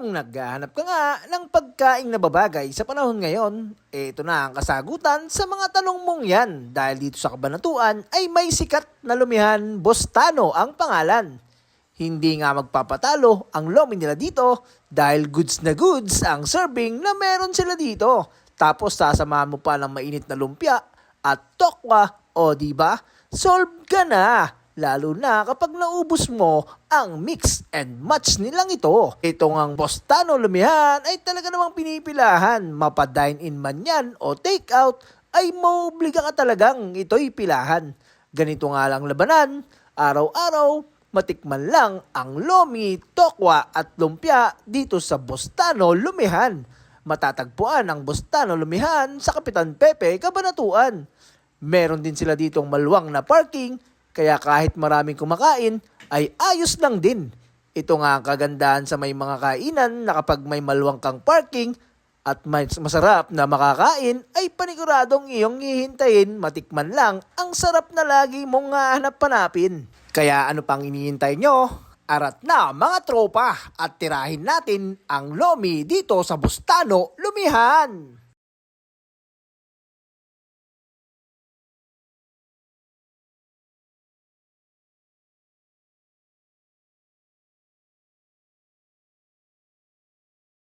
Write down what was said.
Kung naghahanap ka nga ng pagkaing nababagay sa panahon ngayon, ito na ang kasagutan sa mga tanong mong yan dahil dito sa Kabanatuan ay may sikat na lumihan Bostano ang pangalan. Hindi nga magpapatalo ang lomi nila dito dahil goods na goods ang serving na meron sila dito. Tapos sasamahan mo pa ng mainit na lumpia at tokwa o diba? Solve ka na! Lalo na kapag naubos mo ang mix and match nilang ito. Itong ang Bostano lumihan ay talaga namang pinipilahan. Mapa-dine-in man yan o take-out ay mauobliga ka talagang ito'y pilahan. Ganito nga lang labanan, araw-araw, matikman lang ang lomi, tokwa at lumpia dito sa Bostano lumihan. Matatagpuan ang Bostano lumihan sa Kapitan Pepe, Cabanatuan. Meron din sila ditong maluwang na parking, kaya kahit maraming kumakain, ay ayos lang din. Ito nga ang kagandahan sa may mga kainan na kapag may maluwang kang parking at may masarap na makakain, ay paniguradong iyong hihintayin matikman lang ang sarap na lagi mong hanap-hanapin. Kaya ano pang inihintay nyo? Arat na mga tropa at tirahin natin ang lomi dito sa Bostano lumihan!